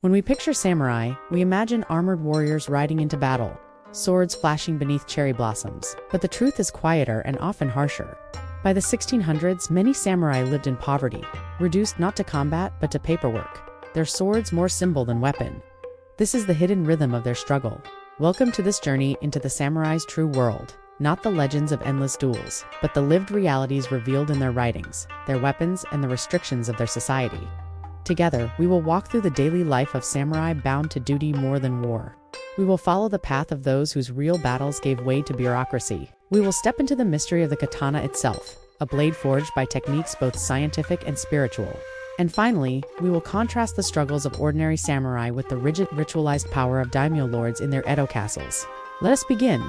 When we picture samurai, we imagine armored warriors riding into battle, swords flashing beneath cherry blossoms. But the truth is quieter and often harsher. By the 1600s, many samurai lived in poverty, reduced not to combat but to paperwork, their swords more symbol than weapon. This is the hidden rhythm of their struggle. Welcome to this journey into the samurai's true world. Not the legends of endless duels, but the lived realities revealed in their writings, their weapons, and the restrictions of their society. Together, we will walk through the daily life of samurai bound to duty more than war. We will follow the path of those whose real battles gave way to bureaucracy. We will step into the mystery of the katana itself, a blade forged by techniques both scientific and spiritual. And finally, we will contrast the struggles of ordinary samurai with the rigid, ritualized power of daimyo lords in their Edo castles. Let us begin.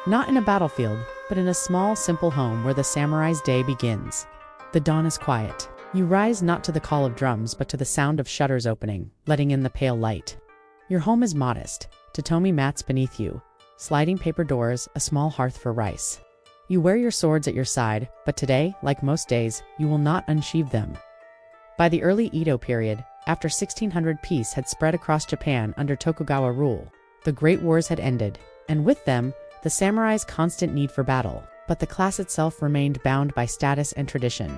Not in a battlefield, but in a small, simple home where the samurai's day begins. The dawn is quiet. You rise not to the call of drums but to the sound of shutters opening, letting in the pale light. Your home is modest, tatami mats beneath you, sliding paper doors, a small hearth for rice. You wear your swords at your side, but today, like most days, you will not unsheathe them. By the early Edo period, after 1600 peace had spread across Japan under Tokugawa rule, the great wars had ended, and with them, the samurai's constant need for battle, but the class itself remained bound by status and tradition.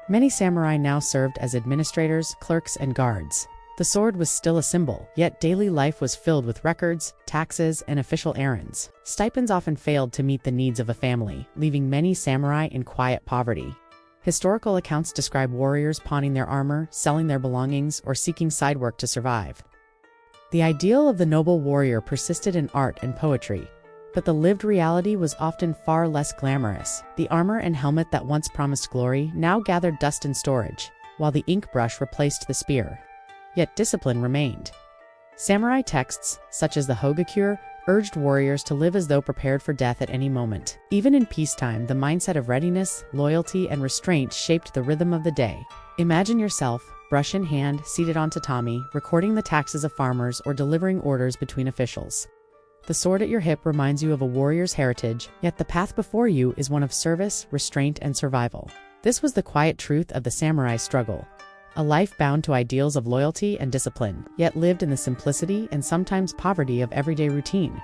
Many samurai now served as administrators, clerks, and guards. The sword was still a symbol, yet daily life was filled with records, taxes, and official errands. Stipends often failed to meet the needs of a family, leaving many samurai in quiet poverty. Historical accounts describe warriors pawning their armor, selling their belongings, or seeking side work to survive. The ideal of the noble warrior persisted in art and poetry, but the lived reality was often far less glamorous. The armor and helmet that once promised glory now gathered dust in storage, while the ink brush replaced the spear. Yet discipline remained. Samurai texts, such as the Hagakure, urged warriors to live as though prepared for death at any moment. Even in peacetime, the mindset of readiness, loyalty, and restraint shaped the rhythm of the day. Imagine yourself, brush in hand, seated on tatami, recording the taxes of farmers or delivering orders between officials. The sword at your hip reminds you of a warrior's heritage, yet the path before you is one of service, restraint, and survival. This was the quiet truth of the samurai's struggle. A life bound to ideals of loyalty and discipline, yet lived in the simplicity and sometimes poverty of everyday routine.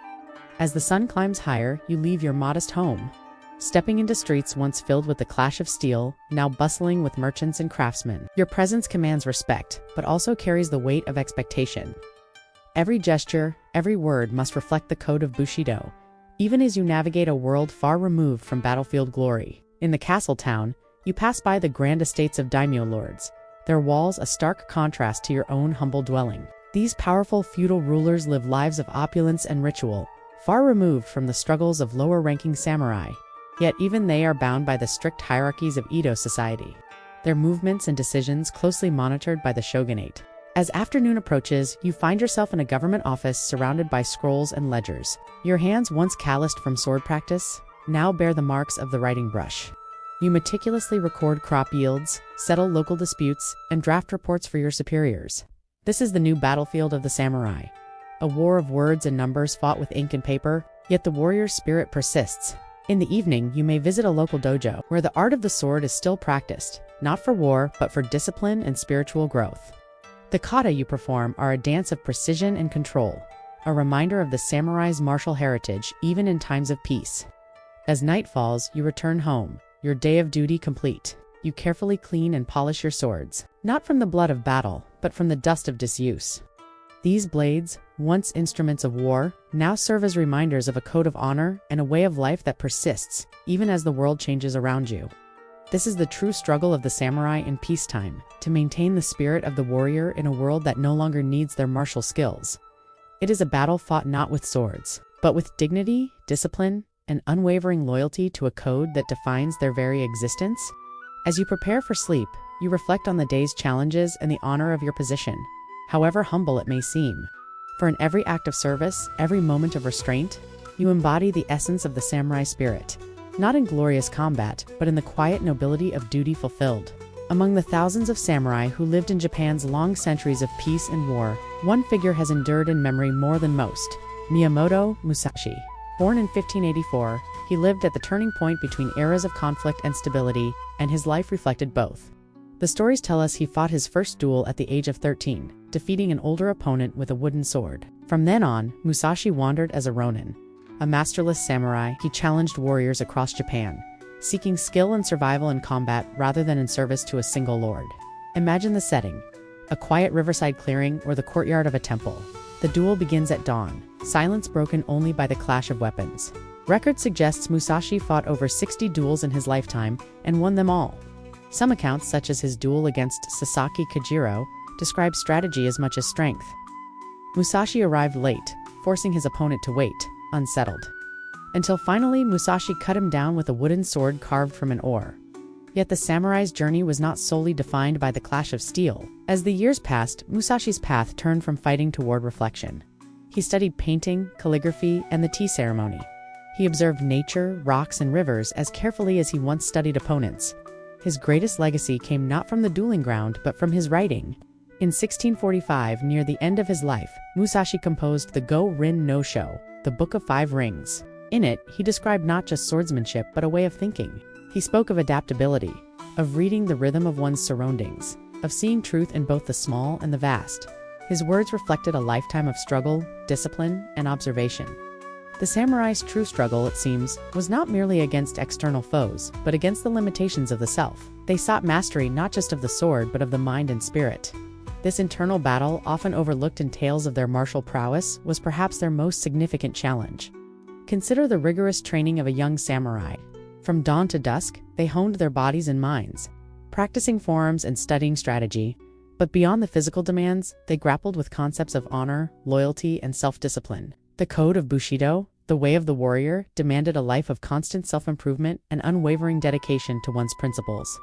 As the sun climbs higher, you leave your modest home, stepping into streets once filled with the clash of steel, now bustling with merchants and craftsmen. Your presence commands respect, but also carries the weight of expectation. Every gesture, every word must reflect the code of Bushido, even as you navigate a world far removed from battlefield glory. In the castle town, you pass by the grand estates of daimyo lords, their walls a stark contrast to your own humble dwelling. These powerful feudal rulers live lives of opulence and ritual, far removed from the struggles of lower-ranking samurai. Yet even they are bound by the strict hierarchies of Edo society, their movements and decisions closely monitored by the Shogunate. As afternoon approaches, you find yourself in a government office surrounded by scrolls and ledgers. Your hands, once calloused from sword practice, now bear the marks of the writing brush. You meticulously record crop yields, settle local disputes, and draft reports for your superiors. This is the new battlefield of the samurai. A war of words and numbers fought with ink and paper, yet the warrior's spirit persists. In the evening, you may visit a local dojo, where the art of the sword is still practiced, not for war, but for discipline and spiritual growth. The kata you perform are a dance of precision and control, a reminder of the samurai's martial heritage even in times of peace. As night falls, you return home, your day of duty complete. You carefully clean and polish your swords, not from the blood of battle, but from the dust of disuse. These blades, once instruments of war, now serve as reminders of a code of honor and a way of life that persists, even as the world changes around you. This is the true struggle of the samurai in peacetime, to maintain the spirit of the warrior in a world that no longer needs their martial skills. It is a battle fought not with swords, but with dignity, discipline, and unwavering loyalty to a code that defines their very existence. As you prepare for sleep, you reflect on the day's challenges and the honor of your position, however humble it may seem. For in every act of service, every moment of restraint, you embody the essence of the samurai spirit. Not in glorious combat, but in the quiet nobility of duty fulfilled. Among the thousands of samurai who lived in Japan's long centuries of peace and war, one figure has endured in memory more than most: Miyamoto Musashi. Born in 1584, he lived at the turning point between eras of conflict and stability, and his life reflected both. The stories tell us he fought his first duel at the age of 13, defeating an older opponent with a wooden sword. From then on, Musashi wandered as a ronin. A masterless samurai, he challenged warriors across Japan, seeking skill and survival in combat rather than in service to a single lord. Imagine the setting: a quiet riverside clearing or the courtyard of a temple. The duel begins at dawn, silence broken only by the clash of weapons. Record suggests Musashi fought over 60 duels in his lifetime and won them all. Some accounts, such as his duel against Sasaki Kajiro, describe strategy as much as strength. Musashi arrived late, forcing his opponent to wait, unsettled. Until finally Musashi cut him down with a wooden sword carved from an oar. Yet the samurai's journey was not solely defined by the clash of steel. As the years passed, Musashi's path turned from fighting toward reflection. He studied painting, calligraphy, and the tea ceremony. He observed nature, rocks, and rivers as carefully as he once studied opponents. His greatest legacy came not from the dueling ground, but from his writing. In 1645, near the end of his life, Musashi composed the Go Rin No Sho, the Book of Five Rings. In it, he described not just swordsmanship, but a way of thinking. He spoke of adaptability, of reading the rhythm of one's surroundings, of seeing truth in both the small and the vast. His words reflected a lifetime of struggle, discipline, and observation. The samurai's true struggle, it seems, was not merely against external foes, but against the limitations of the self. They sought mastery not just of the sword, but of the mind and spirit. This internal battle, often overlooked in tales of their martial prowess, was perhaps their most significant challenge. Consider the rigorous training of a young samurai. From dawn to dusk, they honed their bodies and minds, practicing forms and studying strategy. But beyond the physical demands, they grappled with concepts of honor, loyalty, and self-discipline. The code of Bushido, the way of the warrior, demanded a life of constant self-improvement and unwavering dedication to one's principles.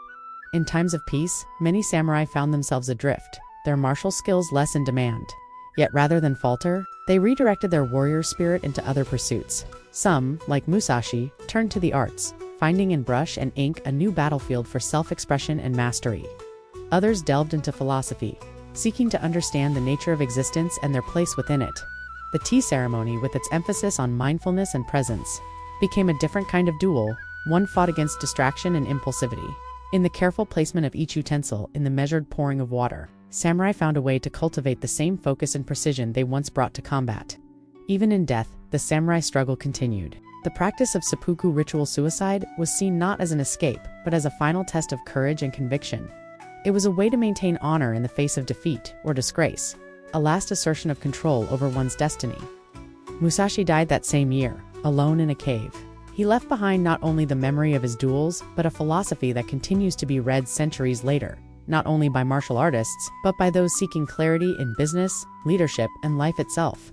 In times of peace, many samurai found themselves adrift, their martial skills less in demand. Yet rather than falter, they redirected their warrior spirit into other pursuits. Some, like Musashi, turned to the arts, finding in brush and ink a new battlefield for self-expression and mastery. Others delved into philosophy, seeking to understand the nature of existence and their place within it. The tea ceremony, with its emphasis on mindfulness and presence, became a different kind of duel, one fought against distraction and impulsivity. In the careful placement of each utensil, in the measured pouring of water, samurai found a way to cultivate the same focus and precision they once brought to combat. Even in death, the samurai struggle continued. The practice of seppuku ritual suicide was seen not as an escape, but as a final test of courage and conviction. It was a way to maintain honor in the face of defeat or disgrace, a last assertion of control over one's destiny. Musashi died that same year, alone in a cave. He left behind not only the memory of his duels, but a philosophy that continues to be read centuries later, not only by martial artists, but by those seeking clarity in business, leadership, and life itself.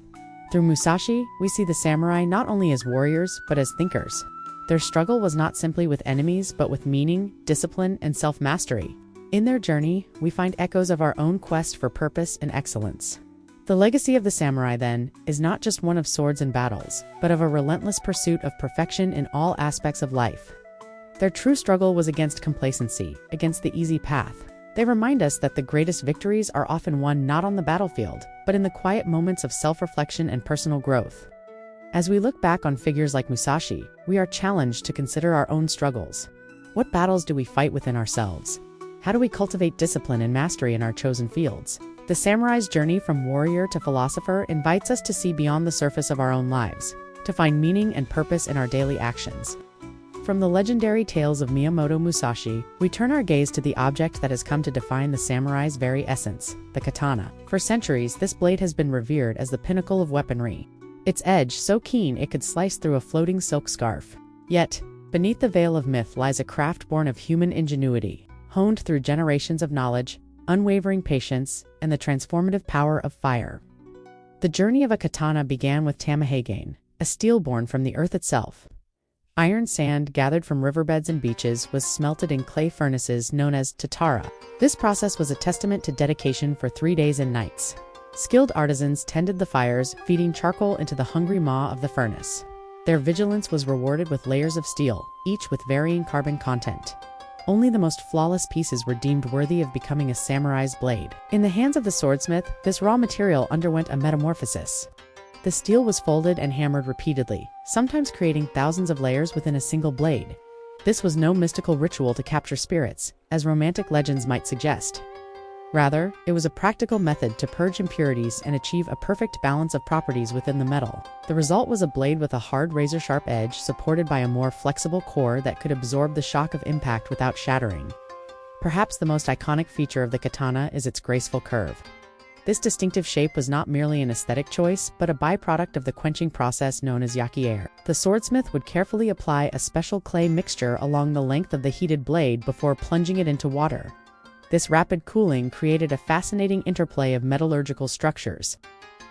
Through Musashi, we see the samurai not only as warriors, but as thinkers. Their struggle was not simply with enemies, but with meaning, discipline, and self-mastery. In their journey, we find echoes of our own quest for purpose and excellence. The legacy of the samurai, then, is not just one of swords and battles, but of a relentless pursuit of perfection in all aspects of life. Their true struggle was against complacency, against the easy path. They remind us that the greatest victories are often won not on the battlefield, but in the quiet moments of self-reflection and personal growth. As we look back on figures like Musashi, we are challenged to consider our own struggles. What battles do we fight within ourselves? How do we cultivate discipline and mastery in our chosen fields? The samurai's journey from warrior to philosopher invites us to see beyond the surface of our own lives, to find meaning and purpose in our daily actions. From the legendary tales of Miyamoto Musashi, we turn our gaze to the object that has come to define the samurai's very essence, the katana. For centuries, this blade has been revered as the pinnacle of weaponry. Its edge so keen it could slice through a floating silk scarf. Yet, beneath the veil of myth lies a craft born of human ingenuity, honed through generations of knowledge, unwavering patience, and the transformative power of fire. The journey of a katana began with tamahagane, a steel born from the earth itself. Iron sand gathered from riverbeds and beaches was smelted in clay furnaces known as tatara. This process was a testament to dedication for 3 days and nights. Skilled artisans tended the fires, feeding charcoal into the hungry maw of the furnace. Their vigilance was rewarded with layers of steel, each with varying carbon content. Only the most flawless pieces were deemed worthy of becoming a samurai's blade. In the hands of the swordsmith, this raw material underwent a metamorphosis. The steel was folded and hammered repeatedly, sometimes creating thousands of layers within a single blade. This was no mystical ritual to capture spirits, as romantic legends might suggest. Rather, it was a practical method to purge impurities and achieve a perfect balance of properties within the metal. The result was a blade with a hard razor-sharp edge supported by a more flexible core that could absorb the shock of impact without shattering. Perhaps the most iconic feature of the katana is its graceful curve. This distinctive shape was not merely an aesthetic choice, but a byproduct of the quenching process known as yakiere. The swordsmith would carefully apply a special clay mixture along the length of the heated blade before plunging it into water. This rapid cooling created a fascinating interplay of metallurgical structures.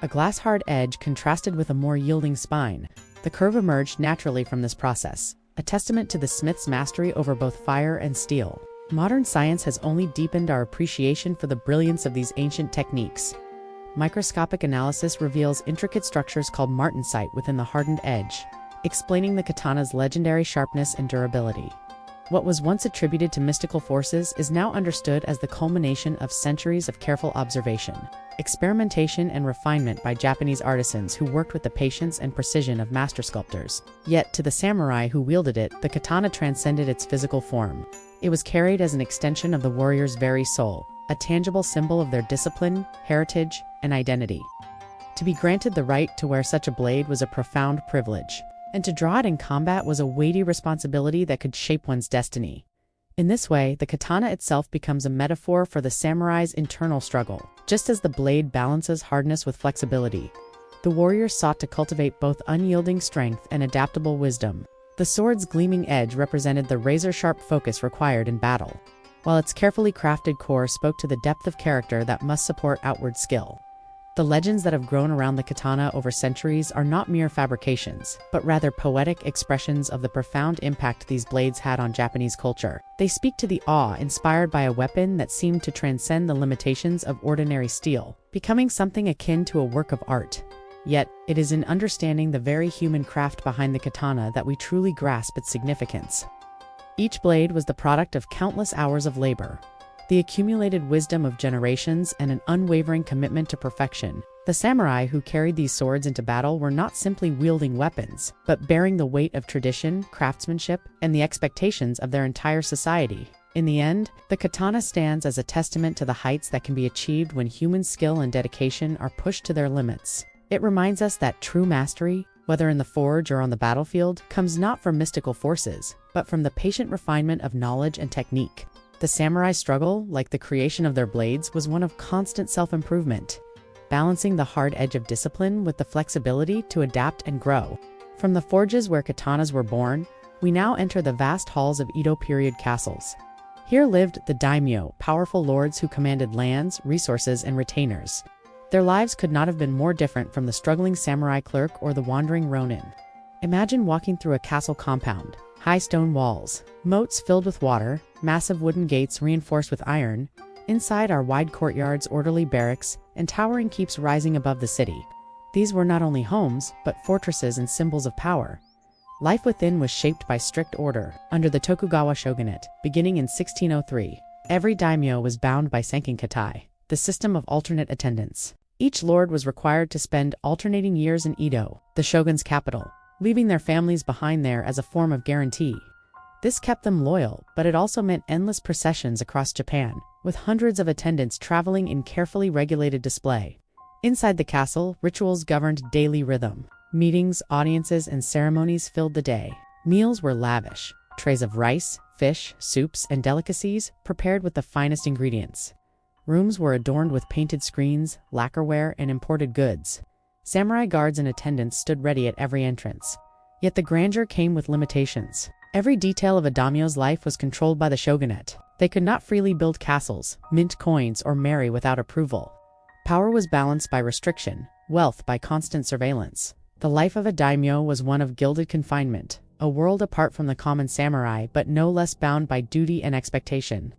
A glass-hard edge contrasted with a more yielding spine. The curve emerged naturally from this process, a testament to the smith's mastery over both fire and steel. Modern science has only deepened our appreciation for the brilliance of these ancient techniques. Microscopic analysis reveals intricate structures called martensite within the hardened edge, explaining the katana's legendary sharpness and durability. What was once attributed to mystical forces is now understood as the culmination of centuries of careful observation, experimentation, and refinement by Japanese artisans who worked with the patience and precision of master sculptors. Yet, to the samurai who wielded it, the katana transcended its physical form. It was carried as an extension of the warrior's very soul, a tangible symbol of their discipline, heritage, and identity. To be granted the right to wear such a blade was a profound privilege, and to draw it in combat was a weighty responsibility that could shape one's destiny. In this way, the katana itself becomes a metaphor for the samurai's internal struggle. Just as the blade balances hardness with flexibility, the warriors sought to cultivate both unyielding strength and adaptable wisdom. The sword's gleaming edge represented the razor-sharp focus required in battle, while its carefully crafted core spoke to the depth of character that must support outward skill. The legends that have grown around the katana over centuries are not mere fabrications, but rather poetic expressions of the profound impact these blades had on Japanese culture. They speak to the awe inspired by a weapon that seemed to transcend the limitations of ordinary steel, becoming something akin to a work of art. Yet, it is in understanding the very human craft behind the katana that we truly grasp its significance. Each blade was the product of countless hours of labor, the accumulated wisdom of generations, and an unwavering commitment to perfection. The samurai who carried these swords into battle were not simply wielding weapons, but bearing the weight of tradition, craftsmanship, and the expectations of their entire society. In the end, the katana stands as a testament to the heights that can be achieved when human skill and dedication are pushed to their limits. It reminds us that true mastery, whether in the forge or on the battlefield, comes not from mystical forces, but from the patient refinement of knowledge and technique. The samurai's struggle, like the creation of their blades, was one of constant self-improvement, balancing the hard edge of discipline with the flexibility to adapt and grow. From the forges where katanas were born, we now enter the vast halls of Edo-period castles. Here lived the Daimyo, powerful lords who commanded lands, resources, and retainers. Their lives could not have been more different from the struggling samurai clerk or the wandering ronin. Imagine walking through a castle compound. High stone walls, moats filled with water, massive wooden gates reinforced with iron. Inside are wide courtyards, orderly barracks, and towering keeps rising above the city. These were not only homes, but fortresses and symbols of power. Life within was shaped by strict order. Under the Tokugawa Shogunate, beginning in 1603, every daimyo was bound by senkinkatai, the system of alternate attendance. Each lord was required to spend alternating years in Edo, the shogun's capital, leaving their families behind there as a form of guarantee. This kept them loyal, but it also meant endless processions across Japan, with hundreds of attendants traveling in carefully regulated display. Inside the castle, rituals governed daily rhythm. Meetings, audiences, and ceremonies filled the day. Meals were lavish, trays of rice, fish, soups, and delicacies prepared with the finest ingredients. Rooms were adorned with painted screens, lacquerware, and imported goods. Samurai guards and attendants stood ready at every entrance. Yet the grandeur came with limitations. Every detail of a daimyo's life was controlled by the shogunate. They could not freely build castles, mint coins, or marry without approval. Power was balanced by restriction, wealth by constant surveillance. The life of a daimyo was one of gilded confinement, a world apart from the common samurai, but no less bound by duty and expectation.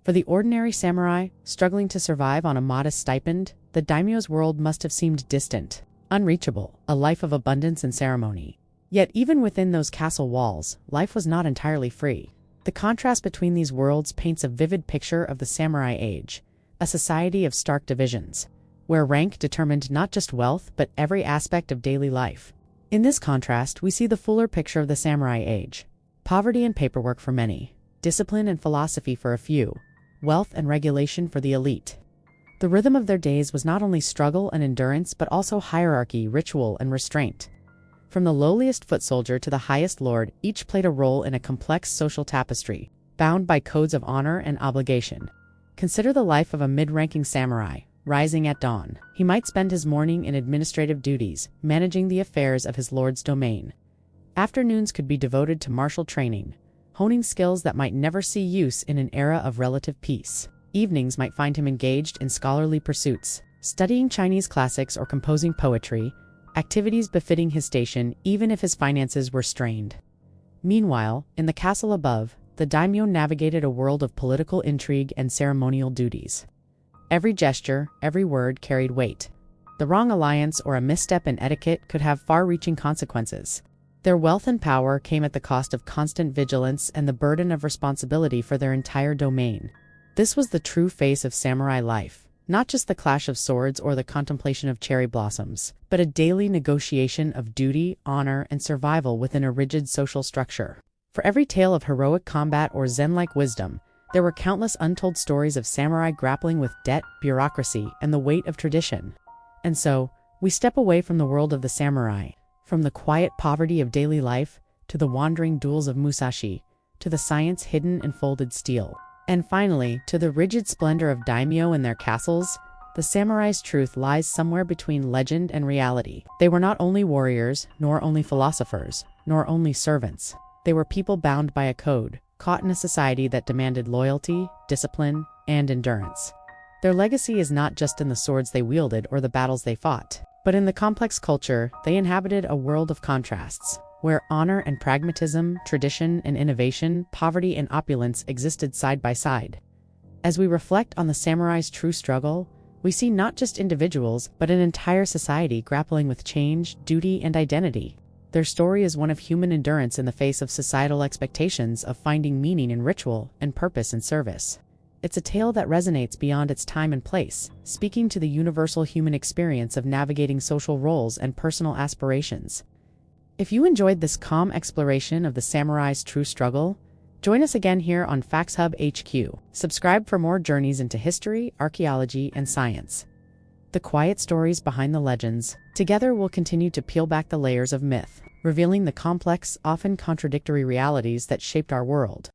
For the ordinary samurai, struggling to survive on a modest stipend, the daimyo's world must have seemed distant, unreachable, a life of abundance and ceremony. Yet even within those castle walls, life was not entirely free. The contrast between these worlds paints a vivid picture of the samurai age, a society of stark divisions, where rank determined not just wealth but every aspect of daily life. In this contrast, we see the fuller picture of the samurai age. Poverty and paperwork for many, discipline and philosophy for a few, wealth and regulation for the elite. The rhythm of their days was not only struggle and endurance but also hierarchy, ritual, and restraint. From the lowliest foot soldier to the highest lord, each played a role in a complex social tapestry, bound by codes of honor and obligation. Consider the life of a mid-ranking samurai. Rising at dawn, he might spend his morning in administrative duties, managing the affairs of his lord's domain. Afternoons could be devoted to martial training, honing skills that might never see use in an era of relative peace. Evenings might find him engaged in scholarly pursuits, studying Chinese classics or composing poetry, activities befitting his station even if his finances were strained. Meanwhile, in the castle above, the daimyo navigated a world of political intrigue and ceremonial duties. Every gesture, every word carried weight. The wrong alliance or a misstep in etiquette could have far-reaching consequences. Their wealth and power came at the cost of constant vigilance and the burden of responsibility for their entire domain. This was the true face of samurai life, not just the clash of swords or the contemplation of cherry blossoms, but a daily negotiation of duty, honor, and survival within a rigid social structure. For every tale of heroic combat or zen-like wisdom, there were countless untold stories of samurai grappling with debt, bureaucracy, and the weight of tradition. And so, we step away from the world of the samurai, from the quiet poverty of daily life, to the wandering duels of Musashi, to the science hidden in folded steel, and finally, to the rigid splendor of daimyo and their castles. The samurai's truth lies somewhere between legend and reality. They were not only warriors, nor only philosophers, nor only servants. They were people bound by a code, caught in a society that demanded loyalty, discipline, and endurance. Their legacy is not just in the swords they wielded or the battles they fought, but in the complex culture they inhabited, a world of contrasts, where honor and pragmatism, tradition and innovation, poverty and opulence existed side by side. As we reflect on the samurai's true struggle, we see not just individuals, but an entire society grappling with change, duty, and identity. Their story is one of human endurance in the face of societal expectations, of finding meaning in ritual and purpose in service. It's a tale that resonates beyond its time and place, speaking to the universal human experience of navigating social roles and personal aspirations. If you enjoyed this calm exploration of the samurai's true struggle, join us again here on FactsHubHQ. Subscribe for more journeys into history, archaeology, and science. The quiet stories behind the legends. Together we'll continue to peel back the layers of myth, revealing the complex, often contradictory realities that shaped our world.